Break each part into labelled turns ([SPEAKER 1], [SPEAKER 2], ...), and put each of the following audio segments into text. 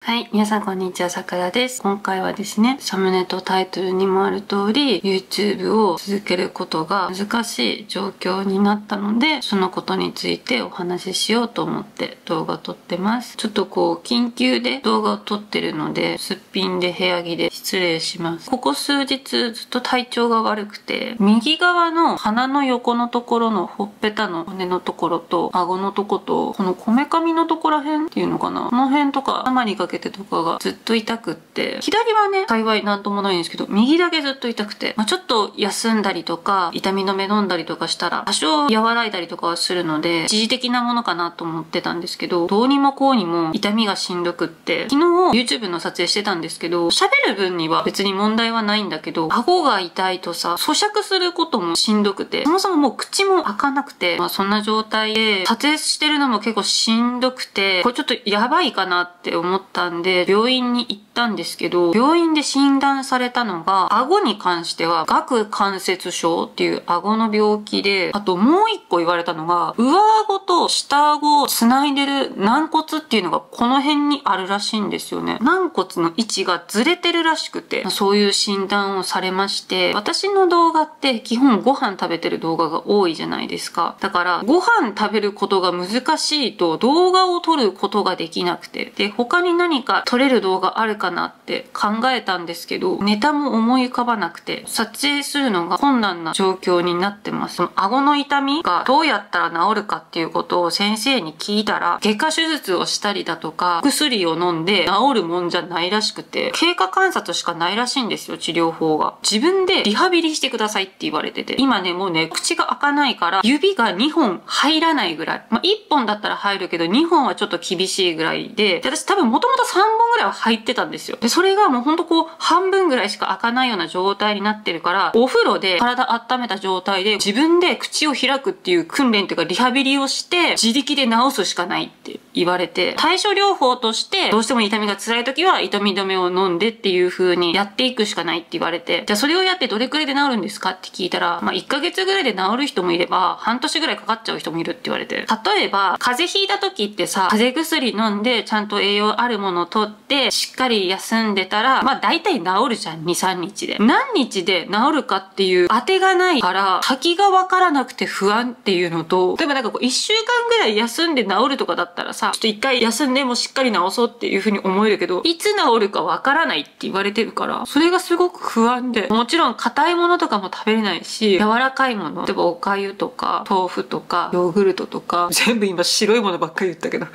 [SPEAKER 1] はい、皆さんこんにちは、さくらです。今回はですね、サムネとタイトルにもある通り、YouTube を続けることが難しい状況になったので、そのことについてお話ししようと思って動画撮ってます。ちょっと緊急で動画を撮ってるので、すっぴんで部屋着で失礼します。ここ数日ずっと体調が悪くて、右側の鼻の横のところのほっぺたの骨のところと、顎のとことこのこめかみのところら辺っていうのかな、この辺とか頭にかけてとかがずっと痛くって、左はね幸いなんともないんですけど、右だけずっと痛くて、ちょっと休んだりとか痛み止め飲んだりとかしたら多少和らいだりとかはするので、一時的なものかなと思ってたんですけど、どうにもこうにも痛みがしんどくって、昨日 YouTube の撮影してたんですけど、喋る分には別に問題はないんだけど、顎が痛いとさ、咀嚼することもしんどくて、そもそももう口も開かなくて、そんな状態で撮影してるのも結構しんどくて、これちょっとやばいかなって思ったんで病院に行ったんですけど、病院で診断されたのが、顎に関しては顎関節症っていう顎の病気で、あともう一個言われたのが、上顎と下顎をつないでる軟骨っていうのがこの辺にあるらしいんですよね。軟骨の位置がずれてるらしくて、そういう診断をされまして、私の動画って基本ご飯食べてる動画が多いじゃないですか。だからご飯食べることが難しいと動画を撮ることができなくて、で他に何か撮れる動画あるかなって考えたんですけど、ネタも思い浮かばなくて撮影するのが困難な状況になってます。その顎の痛みがどうやったら治るかっていうことを先生に聞いたら、外科手術をしたりだとか薬を飲んで治るもんじゃないらしくて、経過観察しかないらしいんですよ、治療法が。自分でリハビリしてくださいって言われてて、今ねもうね口が開かないから指が2本入らないぐらい、1本だったら入るけど2本はちょっと厳しいぐらいで、私多分もともと3本ぐらいは入ってたんですよ。でそれがもうほんと半分ぐらいしか開かないような状態になってるから、お風呂で体温めた状態で自分で口を開くっていう訓練っていうかリハビリをして自力で治すしかないって言われて、対処療法としてどうしても痛みが辛い時は痛み止めを飲んでっていう風にやっていくしかないって言われて、じゃあそれをやってどれくらいで治るんですかって聞いたら、1ヶ月ぐらいで治る人もいれば半年ぐらいかかっちゃう人もいるって言われて、例えば風邪ひいた時ってさ、風邪薬飲んでちゃんと栄養あるものを取ってしっかり休んでたら大体治るじゃん、2、3日で。何日で治るかっていう当てがないから先が分からなくて不安っていうのと、例えば1週間ぐらい休んで治るとかだったらさ、ちょっと1回休んでもしっかり治そうっていう風に思えるけど、いつ治るか分からないって言われてるから、それがすごく不安で、もちろん硬いものとかも食べれないし、柔らかいもの、例えばお粥とか豆腐とかヨーグルトとか、全部今白いものばっかり言ったけど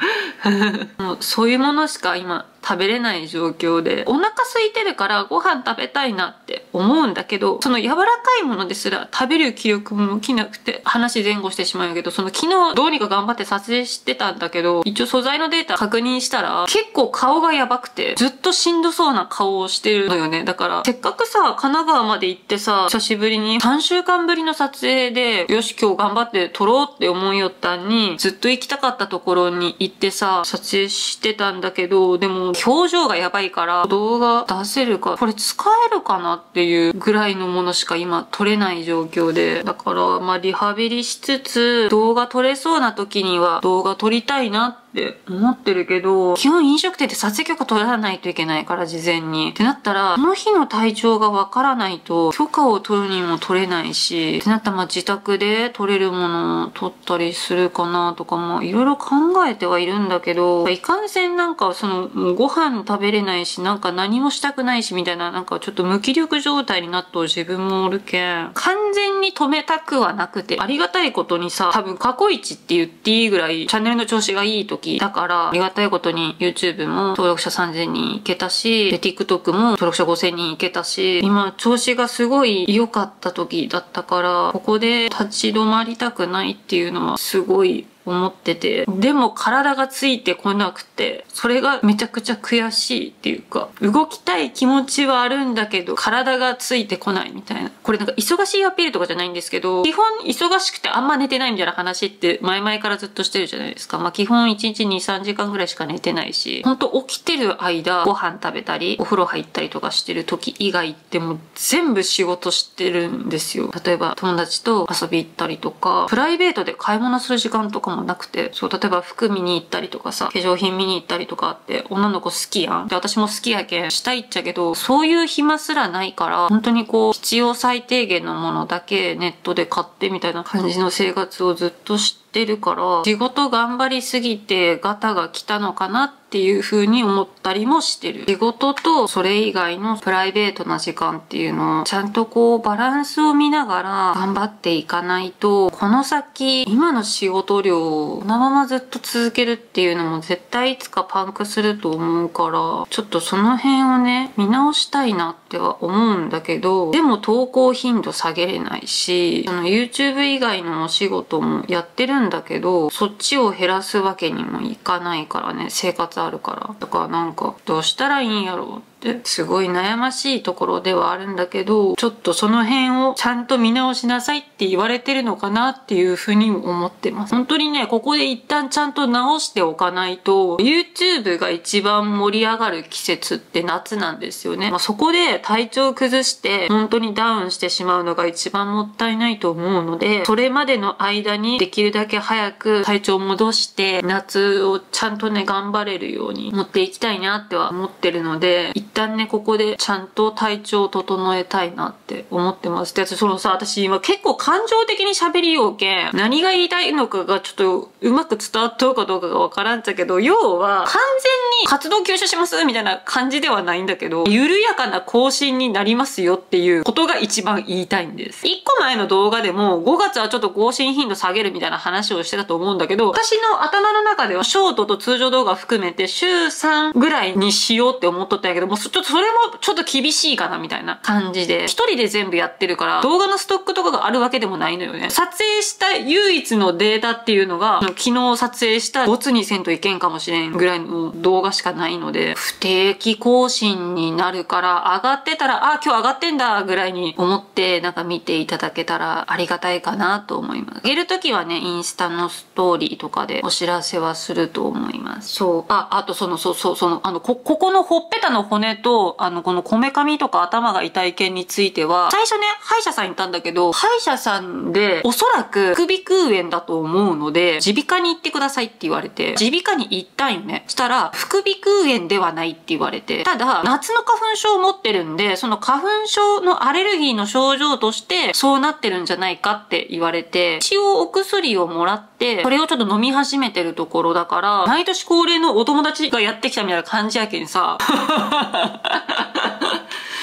[SPEAKER 1] もうそういうものしか今食べれない状況で、お腹空いてるからご飯食べたいなって思うんだけど、その柔らかいものですら食べる気力も起きなくて、話前後してしまうんだけど、昨日どうにか頑張って撮影してたんだけど、一応素材のデータ確認したら結構顔がやばくて、ずっとしんどそうな顔をしてるのよね。だからせっかくさ神奈川まで行ってさ、久しぶりに3週間ぶりの撮影で、よし今日頑張って撮ろうって思いよったんに、ずっと行きたかったところに行ってさ撮影してたんだけど、でも表情がやばいから動画出せるか、これ使えるかなっていうぐらいのものしか今撮れない状況で、だからリハビリしつつ動画撮れそうな時には動画撮りたいなって思ってるけど、基本飲食店って撮影許可取らないといけないから事前にってなったら、その日の体調がわからないと許可を取るにも取れないしってなったら、自宅で撮れるものを撮ったりするかなとかいろいろ考えてはいるんだけど、いかんせんご飯食べれないし何もしたくないしみたいな、ちょっと無気力状態になっとる自分もおるけん、完全に止めたくはなくて、ありがたいことにさ、多分過去一って言っていいぐらいチャンネルの調子がいい時だから、ありがたいことに YouTube も登録者3000人いけたし、で TikTok も登録者5000人いけたし、今調子がすごい良かった時だったから、ここで立ち止まりたくないっていうのはすごい思ってて、でも体がついてこなくて、それがめちゃくちゃ悔しいっていうか、動きたい気持ちはあるんだけど体がついてこないみたいな。これ忙しいアピールとかじゃないんですけど、基本忙しくてあんま寝てないみたいな話って前々からずっとしてるじゃないですか。基本1日2、3時間ぐらいしか寝てないし、ほんと起きてる間ご飯食べたりお風呂入ったりとかしてる時以外ってもう全部仕事してるんですよ。例えば友達と遊び行ったりとか、プライベートで買い物する時間とかもなくて、そう、例えば服見に行ったりとかさ、化粧品見に行ったりとかって女の子好きやん。で、私も好きやけんしたいっちゃけど、そういう暇すらないから、本当にこう、必要最低限のものだけネットで買ってみたいな感じの生活をずっとしてるから、仕事頑張りすぎてガタが来たのかなっていう風に思ったりもしてる。仕事とそれ以外のプライベートな時間っていうのをちゃんとこうバランスを見ながら頑張っていかないと、この先今の仕事量をこのままずっと続けるっていうのも絶対いつかパンクすると思うから、ちょっとその辺をね見直したいなっては思うんだけど、でも投稿頻度下げれないし、その YouTube 以外のお仕事もやってるんだけど、そっちを減らすわけにもいかないからね、生活あるから。だからなんかどうしたらいいんやろうってすごい悩ましいところではあるんだけど、ちょっとその辺をちゃんと見直しなさいって言われてるのかなっていうふうに思ってます。本当にね、ここで一旦ちゃんと直しておかないと YouTube が一番盛り上がる季節って夏なんですよね。そこで体調崩して本当にダウンしてしまうのが一番もったいないと思うので、それまでの間にできるだけ早く体調を戻して夏をちゃんとね頑張れるように持っていきたいなっては思ってるので、一旦ねここでちゃんと体調を整えたいなって思ってます。で、私今結構感情的に喋りようけん何が言いたいのかがちょっとうまく伝わっとうかどうかがわからんっちゃけど、要は完全に活動休止しますみたいな感じではないんだけど、緩やかな更新になりますよっていうことが一番言いたいんです。1個前の動画でも5月はちょっと更新頻度下げるみたいな話をしてたと思うんだけど、私の頭の中ではショートと通常動画含めて週3ぐらいにしようって思っとったんやけど、もうちょっとそれもちょっと厳しいかなみたいな感じで、一人で全部やってるから動画のストックとかがあるわけでもないのよね。撮影した唯一のデータっていうのが昨日撮影したボツにせんといけんかもしれんぐらいの動画しかないので、不定期更新になるから上がってたら、あ、今日上がってんだぐらいに思ってなんか見ていただけたらありがたいかなと思います。上げるときはね、インスタのストーリーとかでお知らせはすると思います。そう。あとここのほっぺたの骨と、このこめかみとか頭が痛い件については、最初ね、歯医者さん行ったんだけど、歯医者さんで、おそらく副鼻腔炎だと思うので、耳鼻科に行ってくださいって言われて、耳鼻科に行ったんよね。したら、副鼻腔炎ではないって言われて、ただ、夏の花粉症を持ってるんで、その花粉症のアレルギーの症状として、そうなってるんじゃないかって言われて、一応お薬をもらって、それをちょっと飲み始めてるところだから、毎年恒例のお友達がやってきたみたいな感じやけんさ。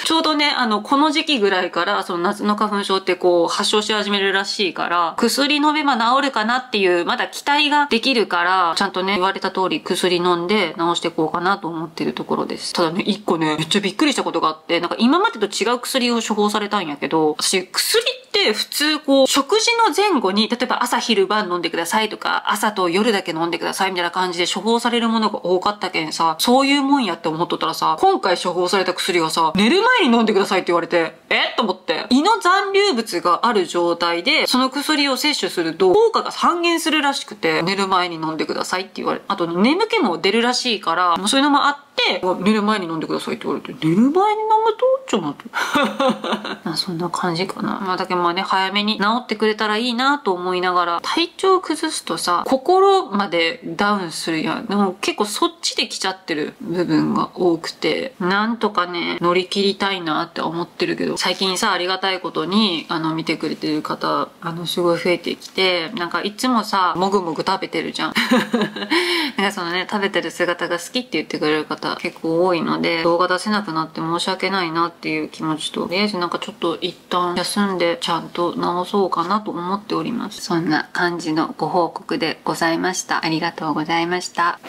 [SPEAKER 1] ちょうどね、この時期ぐらいから、その夏の花粉症ってこう、発症し始めるらしいから、薬飲めば治るかなっていう、まだ期待ができるから、ちゃんとね、言われた通り薬飲んで治していこうかなと思ってるところです。ただね、一個ね、めっちゃびっくりしたことがあって、なんか今までと違う薬を処方されたんやけど、私、薬って普通こう、食事の前後に、例えば朝昼晩飲んでくださいとか、朝と夜だけ飲んでくださいみたいな感じで処方されるものが多かったけんさ、そういうもんやって思っとったらさ、今回処方された薬がさ、寝る前に飲んでくださいって言われて、と思って。胃の残留物がある状態で、その薬を摂取すると、効果が半減するらしくて、寝る前に飲んでくださいって言われて、あと眠気も出るらしいから、そういうのもあって、寝る前に飲んでくださいって言われて、寝る前に飲むとちょっと待って。そんな感じかな。だけどね、早めに治ってくれたらいいなと思いながら、体調崩すとさ、心までダウンするやん。でも結構そっちで来ちゃってる部分が多くて、なんとかね、乗り切りたいなって思ってるけど、最近さ、ありがたいことに、見てくれてる方、すごい増えてきて、なんかいつもさ、もぐもぐ食べてるじゃん。なんかそのね、食べてる姿が好きって言ってくれる方結構多いので、動画出せなくなって申し訳ないなっていう気持ちと、とりあえずなんかちょっと一旦休んでちゃんと直そうかなと思っております。そんな感じのご報告でございました。ありがとうございました。